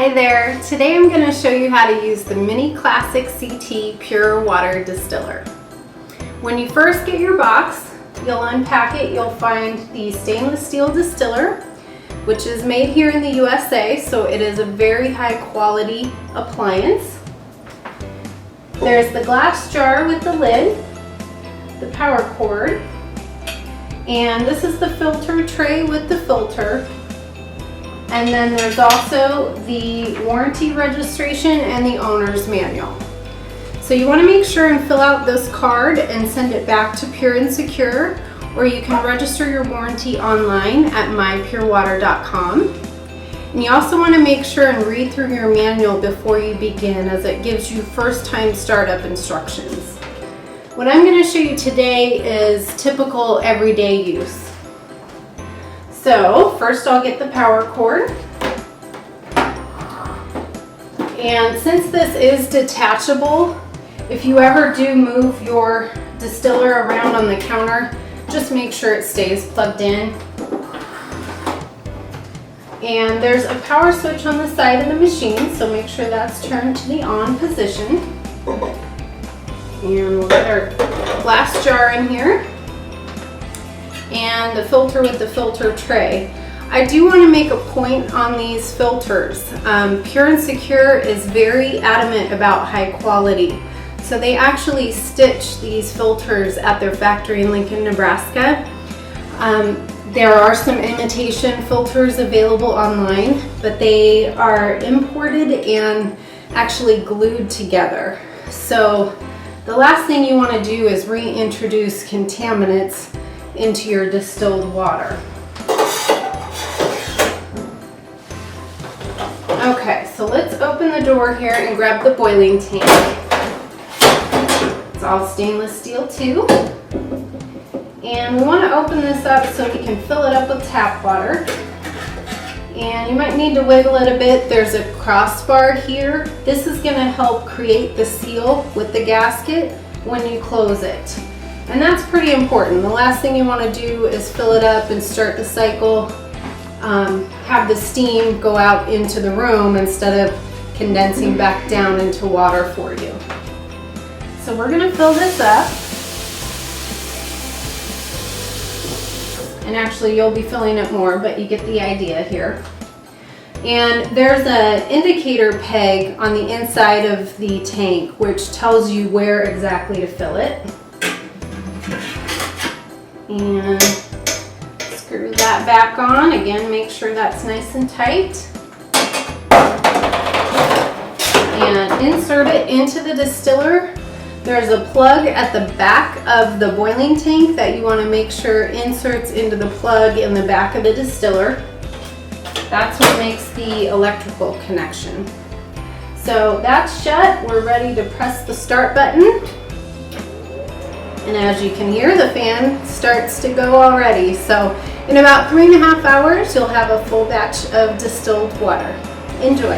Hi there! Today I'm going to show you how to use the Mini Classic CT Pure Water Distiller. When you first get your box, you'll unpack it, you'll find the stainless steel distiller, which is made here in the USA, so it is a very high quality appliance. There's the glass jar with the lid, the power cord, and this is the filter tray with the filter. And then there's also the warranty registration and the owner's manual. So you want to make sure and fill out this card and send it back to Pure and Secure, or you can register your warranty online at mypurewater.com. And you also want to make sure and read through your manual before you begin, as it gives you first-time startup instructions. What I'm going to show you today is typical everyday use. So first I'll get the power cord, and since this is detachable, if you ever do move your distiller around on the counter, just make sure it stays plugged in. And there's a power switch on the side of the machine, so make sure that's turned to the on position. And we'll get our glass jar in here, and the filter with the filter tray. I do want to make a point on these filters. Pure and Secure is very adamant about high quality. So they actually stitch these filters at their factory in Lincoln, Nebraska. There are some imitation filters available online, but they are imported and actually glued together. So the last thing you want to do is reintroduce contaminants into your distilled water. Okay, so let's open the door here and grab the boiling tank. It's all stainless steel too. And we want to open this up so we can fill it up with tap water. And you might need to wiggle it a bit. There's a crossbar here. This is going to help create the seal with the gasket when you close it. And that's pretty important. The last thing you want to do is fill it up and start the cycle, have the steam go out into the room instead of condensing back down into water for you. So we're going to fill this up. And actually you'll be filling it more, but you get the idea here. And there's an indicator peg on the inside of the tank which tells you where exactly to fill it. And screw that back on. Again, make sure that's nice and tight. And insert it into the distiller. There's a plug at the back of the boiling tank that you want to make sure inserts into the plug in the back of the distiller. That's what makes the electrical connection. So that's shut. We're ready to press the start button. And as you can hear, the fan starts to go already. So in about 3.5 hours, you'll have a full batch of distilled water. Enjoy.